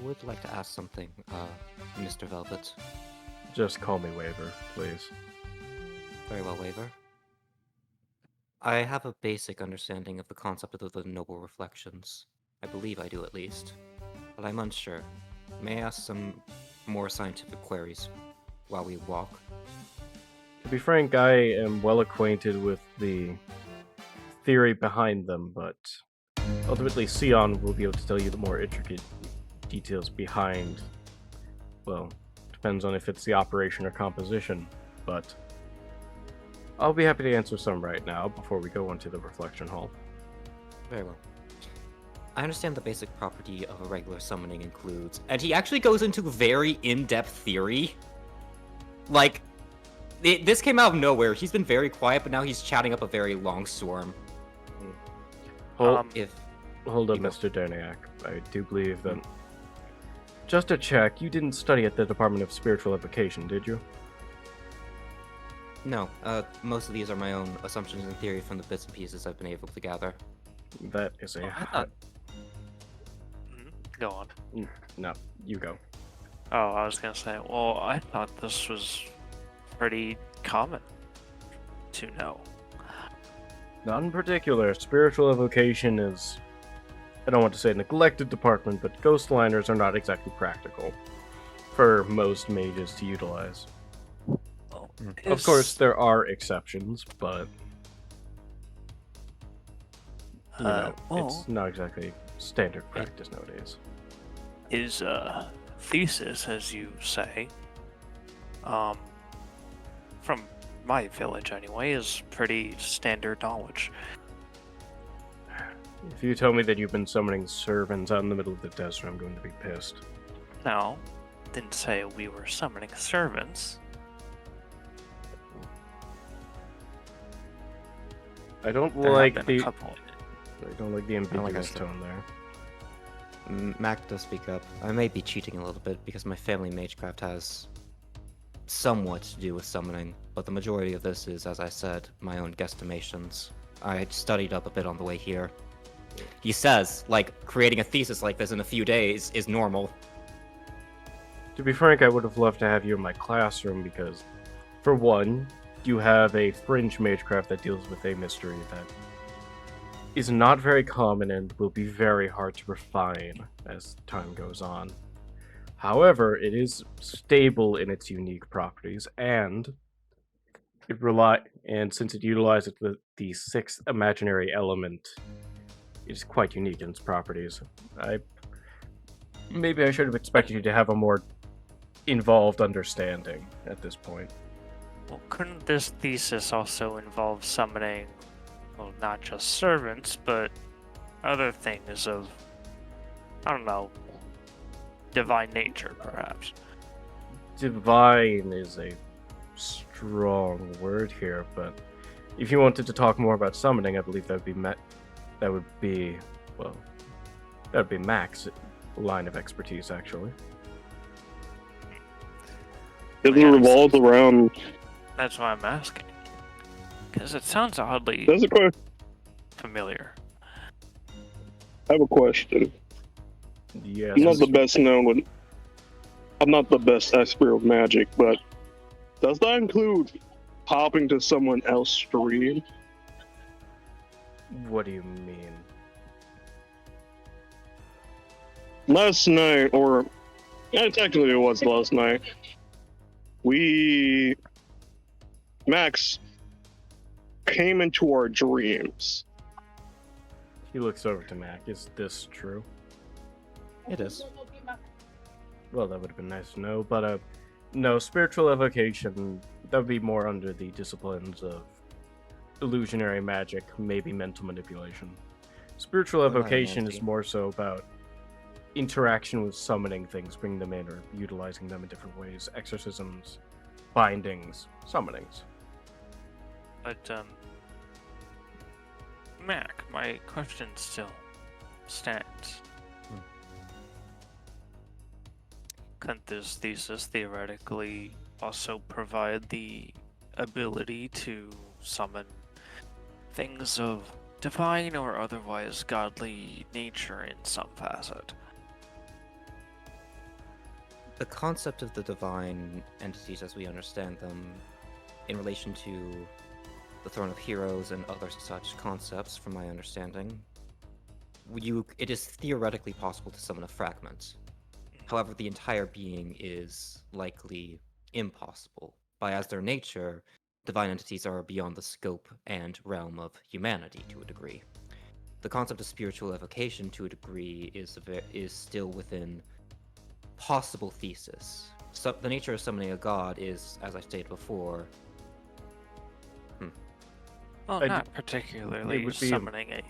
would like to ask something, Mr. Velvet. Just call me Waver, please. Very well, Waver. I have a basic understanding of the concept of the noble reflections. I believe I do, at least. But I'm unsure. May I ask some more scientific queries while we walk? To be frank, I am well acquainted with the theory behind them, but ultimately Sion will be able to tell you the more intricate details behind, well, depends on if it's the operation or composition, but I'll be happy to answer some right now before we go into the reflection hall. Very well. I understand the basic property of a regular summoning includes, and he actually goes into very in-depth theory. Like, this came out of nowhere. He's been very quiet, but now he's chatting up a very long storm. Hold up, You go. Mr. Derniac. I do believe that. Just to check, you didn't study at the Department of Spiritual Evocation, did you? No, most of these are my own assumptions and theory from the bits and pieces I've been able to gather. That is a. Go on. No, you go. Oh, I was gonna say, well, I thought this was pretty common to know. Not in particular. Spiritual evocation is, I don't want to say neglected department, but ghost liners are not exactly practical for most mages to utilize. Well, Of course, there are exceptions, but you know, it's not exactly standard practice nowadays. His thesis, as you say, from my village anyway, is pretty standard knowledge. If you tell me that you've been summoning servants out in the middle of the desert, I'm going to be pissed. No, didn't say we were summoning servants. I don't There like have been the. a couple. I don't like the ambiguous tone there. Mac does speak up. I may be cheating a little bit because my family magecraft has somewhat to do with summoning, but the majority of this is, as I said, my own guesstimations. I studied up a bit on the way here. He says, like, creating a thesis like this in a few days is normal. To be frank, I would have loved to have you in my classroom because, for one, you have a fringe magecraft that deals with a mystery that is not very common and will be very hard to refine as time goes on. However, it is stable in its unique properties, and since it utilizes the sixth imaginary element, it is quite unique in its properties. Maybe I should have expected you to have a more involved understanding at this point. Well, couldn't this thesis also involve summoning, well, not just servants, but other things of, I don't know, divine nature, perhaps? Divine is a strong word here, but if you wanted to talk more about summoning, I believe that would be Mac's line of expertise, actually. It revolves around. That's why I'm asking. Because it sounds oddly There's a question. familiar. I have a question. Yes. I'm not the best known with. I'm not the best expert of magic, but does that include popping to someone else's stream? What do you mean? Last night, or technically it was last night, Max came into our dreams. He looks over to Mac. Is this true? It is. Well, that would have been nice to know, but no, spiritual evocation, that would be more under the disciplines of illusionary magic, maybe mental manipulation. Spiritual evocation is more so about interaction with summoning things, bringing them in or utilizing them in different ways, exorcisms, bindings, summonings. But, Mac, my question still stands. Couldn't this thesis theoretically also provide the ability to summon things of divine or otherwise godly nature in some facet? the concept of the divine entities as we understand them in relation to the Throne of Heroes and other such concepts, from my understanding, it is theoretically possible to summon a fragment. However, the entire being is likely impossible. By as their nature, divine entities are beyond the scope and realm of humanity to a degree. The concept of spiritual evocation, to a degree, is still within possible thesis. So, the nature of summoning a god is, as I stated before, Well, not particularly summoning a...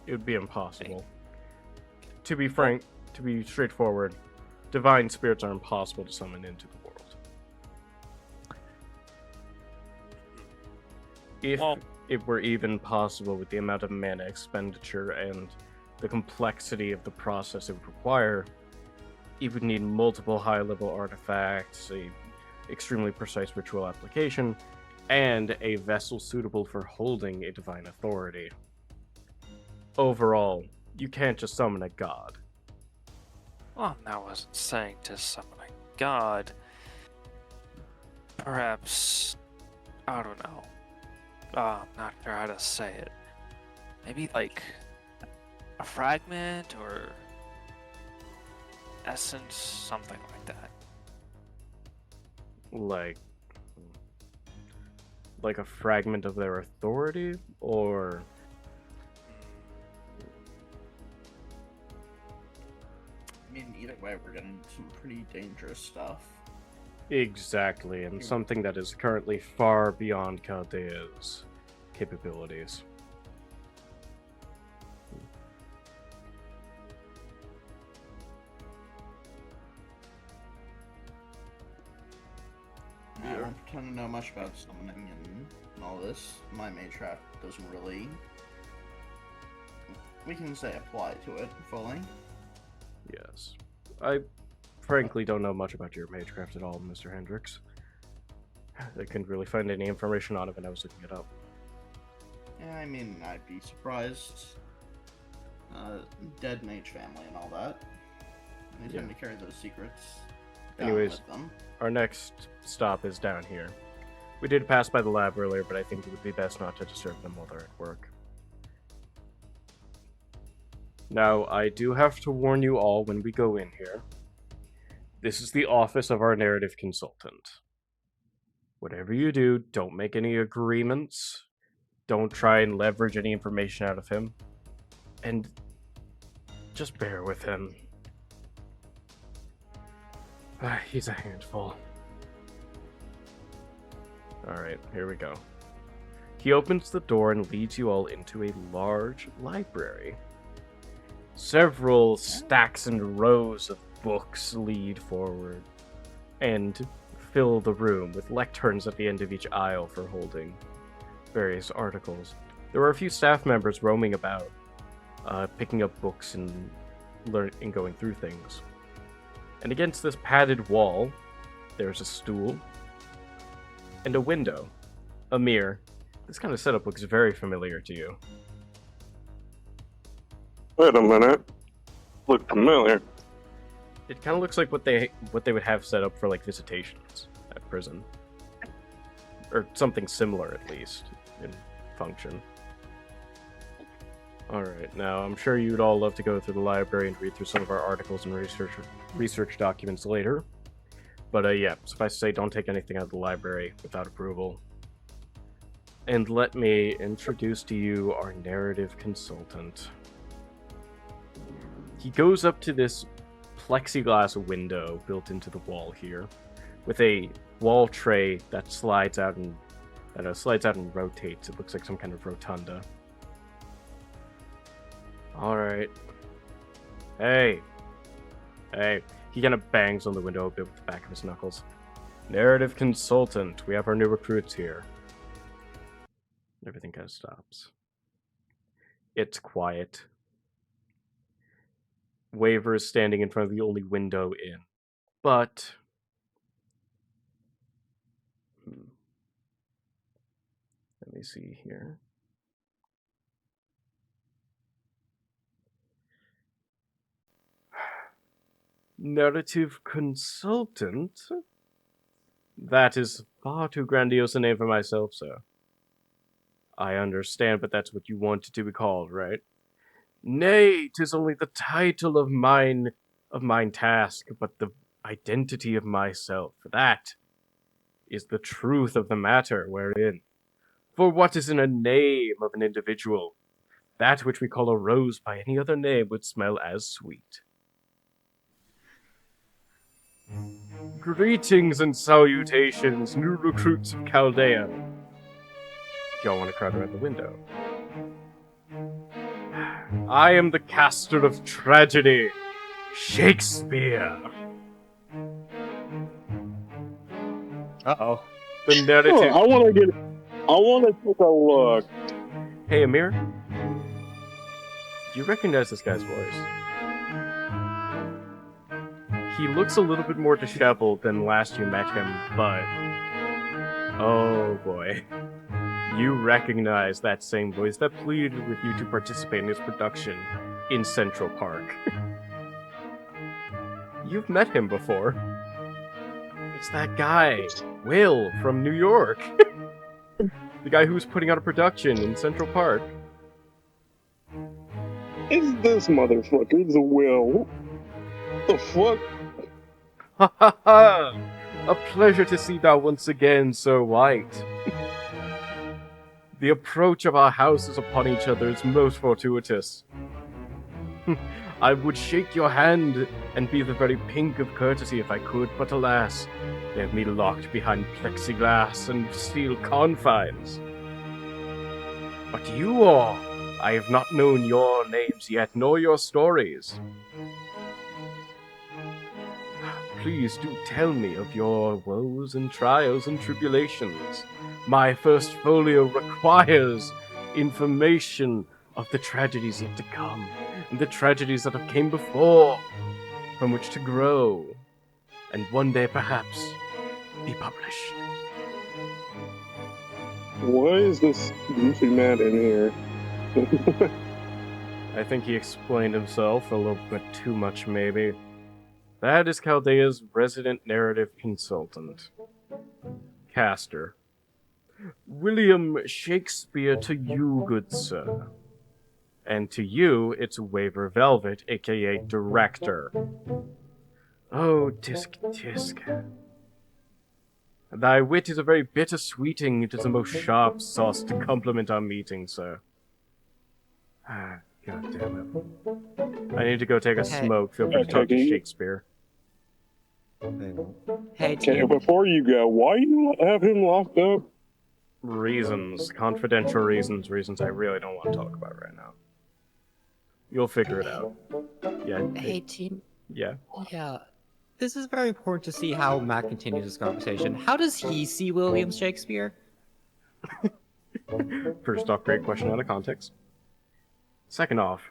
It would be impossible. To be frank, to be straightforward, divine spirits are impossible to summon into the world. If it were even possible with the amount of mana expenditure and the complexity of the process it would require, it would need multiple high-level artifacts, a extremely precise ritual application, and a vessel suitable for holding a divine authority. Overall, you can't just summon a god. Well, I wasn't saying to summon a god. Perhaps, I don't know. I'm not sure how to say it. Maybe like a fragment or essence, something like that. Like a fragment of their authority, or I mean, either way, we're getting some pretty dangerous stuff. exactly, and something that is currently far beyond CHALDEA's capabilities. I don't pretend to know much about summoning and all this. My magecraft doesn't really, we can say, apply to it fully. Yes. I frankly don't know much about your magecraft at all, Mr. Hendricks. I couldn't really find any information on it when I was looking it up. Yeah, I mean, I'd be surprised. Dead mage family and all that. They tend to carry those secrets down Anyways, with them. our next stop is down here. We did pass by the lab earlier, but I think it would be best not to disturb them while they're at work. Now, I do have to warn you all when we go in here. This is the office of our narrative consultant. Whatever you do, don't make any agreements. Don't try and leverage any information out of him. And just bear with him. He's a handful. Alright, here we go. He opens the door and leads you all into a large library. Several stacks and rows of books lead forward and fill the room, with lecterns at the end of each aisle for holding various articles. There are a few staff members roaming about, picking up books and going through things. And against this padded wall, there's a stool and a window, a mirror. This kind of setup looks very familiar to you. Wait a minute. Look familiar. It kind of looks like what they would have set up for like visitations at prison, or something similar at least in function. All right, now I'm sure you'd all love to go through the library and read through some of our articles and research documents later. But yeah, suffice to say, don't take anything out of the library without approval. And let me introduce to you our narrative consultant. He goes up to this plexiglass window built into the wall here, with a wall tray that slides out and rotates. It looks like some kind of rotunda. All right. Hey. He kind of bangs on the window a bit with the back of his knuckles. Narrative consultant. We have our new recruits here. Everything kind of stops. It's quiet. Waver is standing in front of the only window in. But let me see here. Narrative consultant? That is far too grandiose a name for myself, sir. I understand, but that's what you wanted to be called, right? Nay, 'tis only the title of mine task, but the identity of myself. That is the truth of the matter wherein. For what is in a name of an individual? That which we call a rose by any other name would smell as sweet. Greetings and salutations, new recruits of Chaldea. Y'all want to crowd around the window. I am the caster of tragedy, Shakespeare. Uh-oh. The narrative... Oh, I want to take a look. Hey, Amir. Do you recognize this guy's voice? He looks a little bit more disheveled than last you met him, but... Oh boy. You recognize that same voice that pleaded with you to participate in his production in Central Park. You've met him before. It's that guy, Will, from New York. The guy who's putting out a production in Central Park. Is this motherfucker the Will? The fuck? Ha ha ha! A pleasure to see thou once again, Sir White. The approach of our houses upon each other is most fortuitous. I would shake your hand and be the very pink of courtesy if I could, but alas, they have me locked behind plexiglass and steel confines. But you all, I have not known your names yet, nor your stories. Please do tell me of your woes and trials and tribulations. My first folio requires information of the tragedies yet to come, and the tragedies that have came before, from which to grow, and one day perhaps be published. Why is this goofy man in here? I think he explained himself a little bit too much, maybe. That is Chaldea's resident narrative consultant. Caster. William Shakespeare to you, good sir. And to you, it's Waver Velvet, aka Director. Oh, tisk tisk. Thy wit is a very bitter-sweeting, it is a most sharp sauce to complement our meeting, sir. Ah, god damn it. I need to go take a smoke, feel free to talk to Shakespeare. Hey, Okay, team. before you go, why you have him locked up? Reasons, confidential reasons I really don't want to talk about right now. You'll figure it out. Yeah. Hey, team. Yeah. Yeah. This is very important to see how Matt continues this conversation. How does he see William Shakespeare? First off, great question out of context. Second off,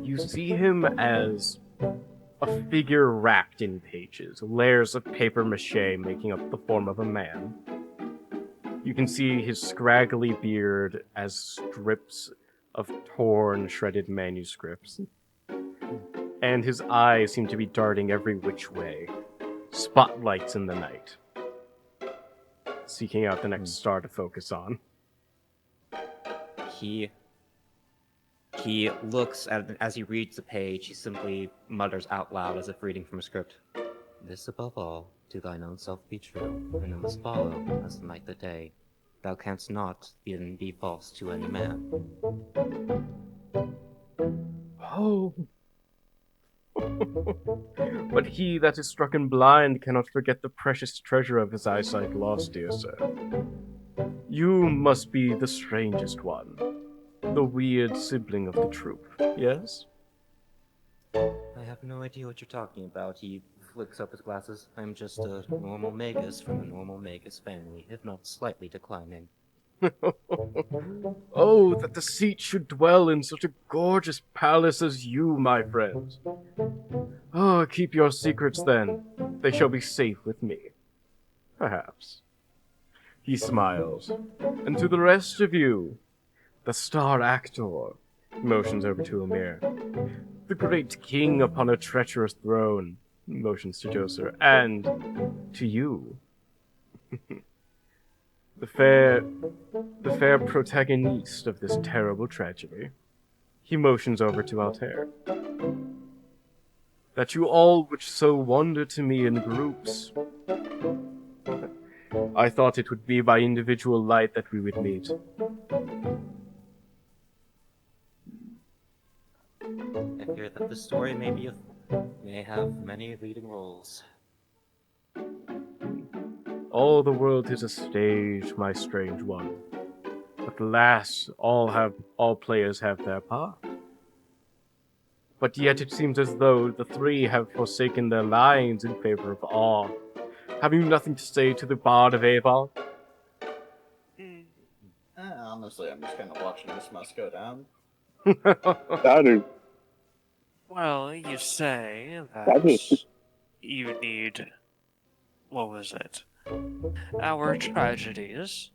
you see him as a figure wrapped in pages, layers of paper mache making up the form of a man. You can see his scraggly beard as strips of torn, shredded manuscripts. And his eyes seem to be darting every which way. Spotlights in the night. Seeking out the next star to focus on. He looks at it as he reads the page. He simply mutters out loud as if reading from a script. This above all, to thine own self be true, and it must follow as the night the day. Thou canst not be false to any man. Oh. But he that is strucken blind cannot forget the precious treasure of his eyesight lost, dear sir. You must be the strangest one. The weird sibling of the troop, yes? I have no idea what you're talking about. He flicks up his glasses. I'm just a normal magus from a normal magus family, if not slightly declining. Oh, that the seat should dwell in such a gorgeous palace as you, my friend. Oh, keep your secrets then. They shall be safe with me. Perhaps. He smiles. And to the rest of you, the star actor, motions over to Amir. the great king upon a treacherous throne, motions to Joser, and to you, the fair protagonist of this terrible tragedy. He motions over to Altair. That you all would so wander to me in groups. I thought it would be by individual light that we would meet. I fear that this story may have many leading roles. All the world is a stage, my strange one. But alas, all players have their part. But yet it seems as though the three have forsaken their lines in favor of awe. Have you nothing to say to the Bard of Avon? Honestly, I'm just kind of watching this mess go down. I do. Well, you say I that do. you need. What was it? Our tragedies.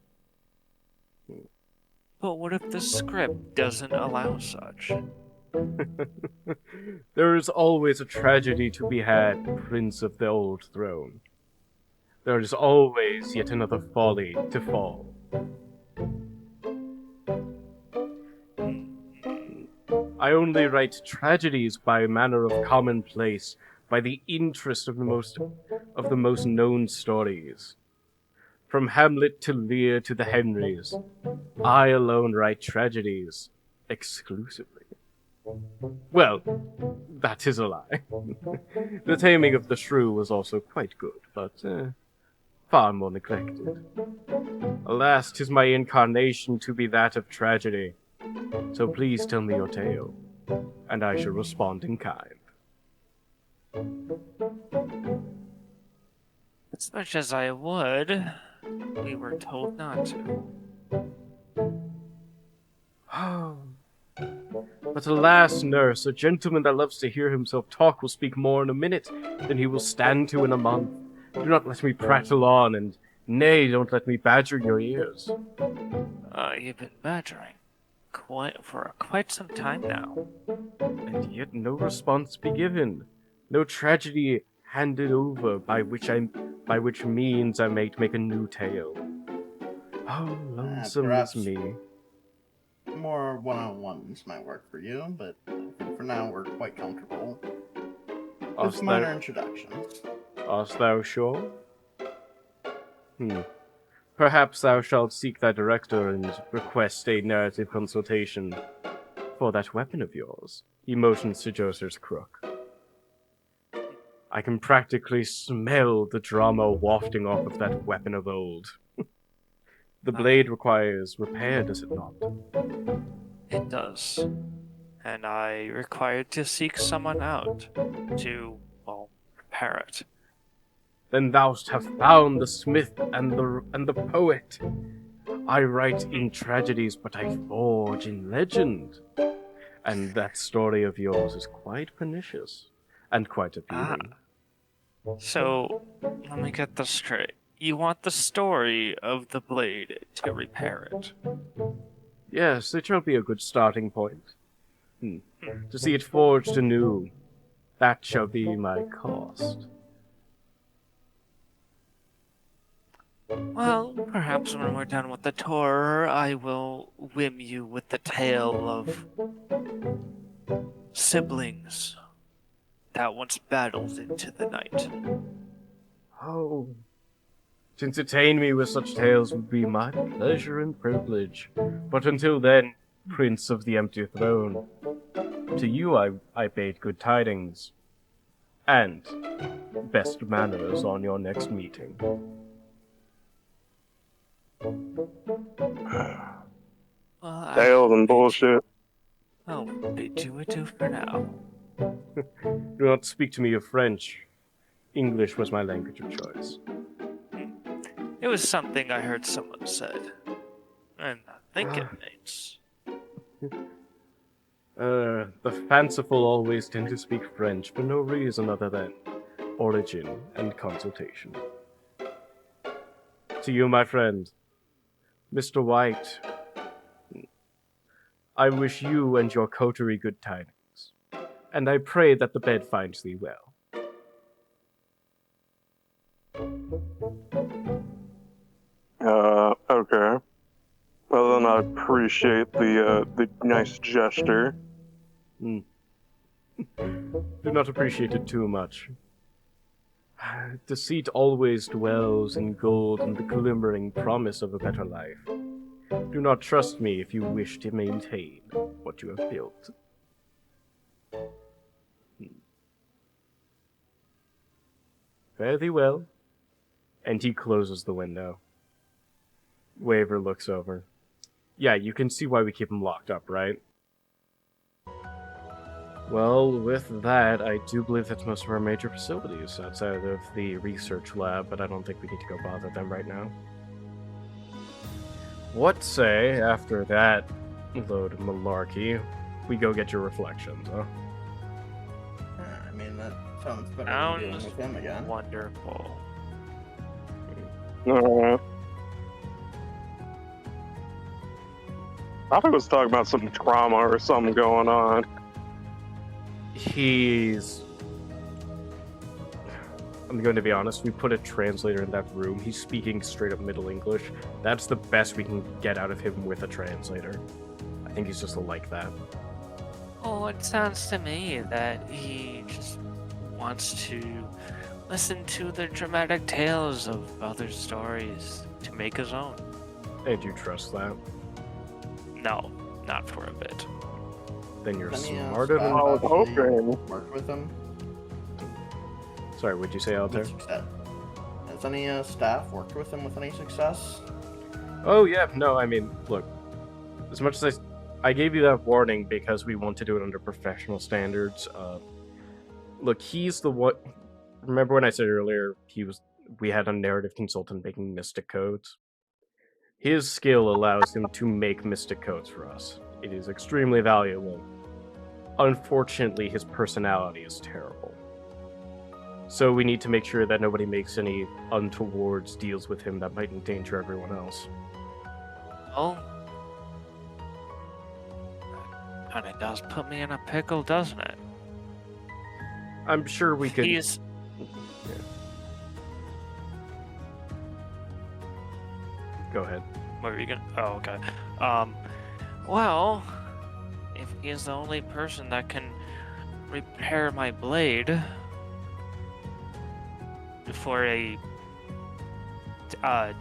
But what if the script doesn't allow such? There is always a tragedy to be had, Prince of the Old Throne. There is always yet another folly to fall. I only write tragedies by manner of commonplace, by the interest of the most known stories. From Hamlet to Lear to the Henrys, I alone write tragedies exclusively. Well, that is a lie. The Taming of the Shrew was also quite good, but far more neglected. Alas, 'tis my incarnation to be that of tragedy. So please tell me your tale, and I shall respond in kind. As much as I would, we were told not to. But alas, nurse, a gentleman that loves to hear himself talk will speak more in a minute than he will stand to in a month. Do not let me prattle on, and nay, don't let me badger your ears. You've been badgering for quite some time now. And yet no response be given, no tragedy handed over by which means I might make a new tale. Oh, lonesome perhaps is me. More one-on-ones might work for you, but I think for now we're quite comfortable with minor introductions. Art thou sure? Perhaps thou shalt seek thy director and request a narrative consultation for that weapon of yours. He motions to Joser's crook. I can practically smell the drama wafting off of that weapon of old. The blade requires repair, does it not? It does. And I required to seek someone out to, repair it. Then thou'st have found the smith and the poet. I write in tragedies, but I forge in legend. And that story of yours is quite pernicious and quite appealing. So, let me get this straight. You want the story of the blade to repair it? Yes, it shall be a good starting point. To see it forged anew, that shall be my cost. Well, perhaps when we're done with the tour, I will whim you with the tale of siblings that once battled into the night. Oh, to entertain me with such tales would be my pleasure and privilege. But until then, Prince of the Empty Throne, to you I bade good tidings, and best manners on your next meeting. Well, Tales and bullshit. I'll bid you adieu for now. Do not speak to me of French. English was my language of choice. It was something I heard someone said. And I think it makes. The fanciful always tend to speak French for no reason other than origin and consultation. To you, my friend, Mr. White, I wish you and your coterie good tidings, and I pray that the bed finds thee well. Okay. Well, then I appreciate the nice gesture. Do not appreciate it too much. Deceit always dwells in gold and the glimmering promise of a better life. Do not trust me if you wish to maintain what you have built. Fare thee well. And he closes the window. Waver looks over. Yeah, you can see why we keep him locked up, right? Well, with that, I do believe that's most of our major facilities outside of the research lab, but I don't think we need to go bother them right now. What say, after that load of malarkey, we go get your reflections, huh? I mean, that sounds better than dealing Sounds with him again. wonderful. Alright. I thought he was talking about some trauma or something going on. I'm going to be honest, we put a translator in that room. He's speaking straight up Middle English. That's the best we can get out of him with a translator. I think he's just like that. Oh, it sounds to me that he just wants to listen to the dramatic tales of other stories to make his own. And you trust that? No, not for a bit. Then you're Any, smarter than... staff I was actually hoping. worked with him? Sorry, what'd you say, Altair? With success. Has any staff worked with him with any success? Oh, yeah, no, I mean, look. As much as I gave you that warning because we want to do it under professional standards. Look, he's the one... Remember when I said earlier we had a narrative consultant making mystic codes? His skill allows him to make mystic codes for us. It is extremely valuable. Unfortunately, his personality is terrible. So we need to make sure that nobody makes any untoward deals with him that might endanger everyone else. Well, that kind of does put me in a pickle, doesn't it? I'm sure we could... He's... Go ahead. What were you gonna... Oh, okay. Well, if he is the only person that can repair my blade for a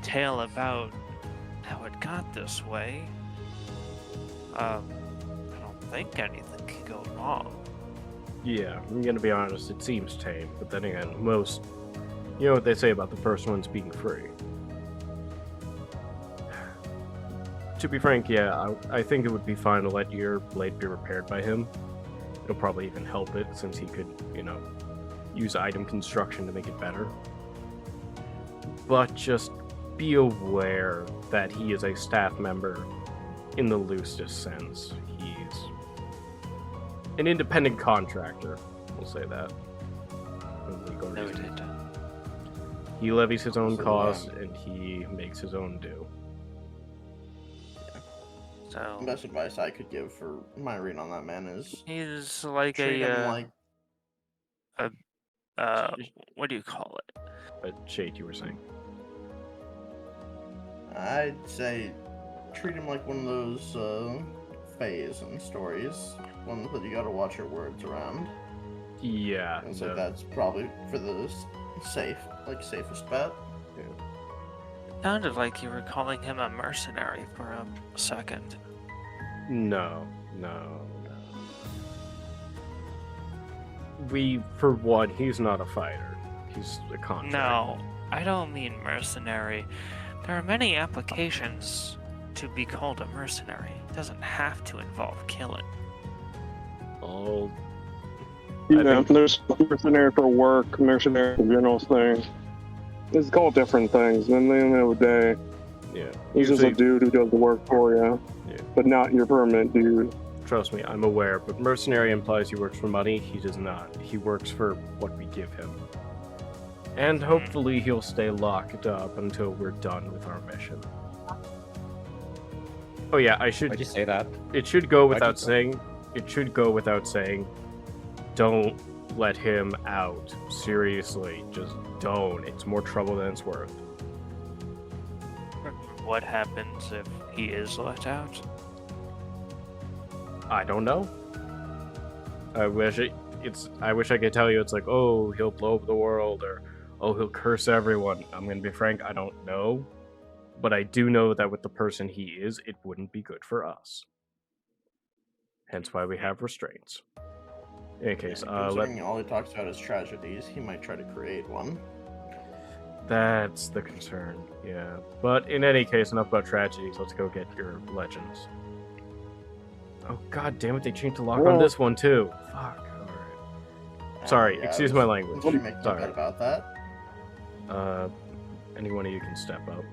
tale about how it got this way, I don't think anything can go wrong. Yeah, I'm gonna be honest, it seems tame, but then again, most... You know what they say about the first ones being free. To be frank, yeah, I think it would be fine to let your blade be repaired by him. It'll probably even help it, since he could, you know, use item construction to make it better. But just be aware that he is a staff member in the loosest sense. He's an independent contractor, we'll say that. Noted. He levies his own So, costs, and he makes his own due. So The best advice I could give for my read on that man is he's like treat him like what do you call it? But Shade, you were saying? I'd say treat him like one of those fays and stories, ones that you gotta watch your words around. Yeah. And so no. that's probably for the safest bet. Sounded like you were calling him a mercenary for a second. No. For one, he's not a fighter. He's a contractor. No, I don't mean mercenary. There are many applications to be called a mercenary. It doesn't have to involve killing. Oh, Yeah, there's mercenary for work, mercenary for general things. It's called different things. And at the end of the day, yeah. he's just a Usually, dude who does the work for you, Yeah. but not your permanent dude. trust me, I'm aware, but mercenary implies he works for money. He does not. He works for what we give him. And hopefully he'll stay locked up until we're done with our mission. Oh yeah, Why'd you say that? It should go Why'd you without say- saying. It should go without saying. don't let him out. Seriously, just don't. It's more trouble than it's worth. What happens if he is let out? I don't know. I wish I could tell you it's like, oh, he'll blow up the world, or oh, he'll curse everyone. I'm gonna be frank, I don't know. But I do know that with the person he is, it wouldn't be good for us. Hence why we have restraints. In any case, considering all he talks about is tragedies, he might try to create one. That's the concern, yeah. But in any case, enough about tragedies. Let's go get your legends. Oh god damn it, they changed the lock on this one too. Fuck. Alright. Sorry, Yeah, excuse my language. What do you make Sorry. about that? Any one of you can step up.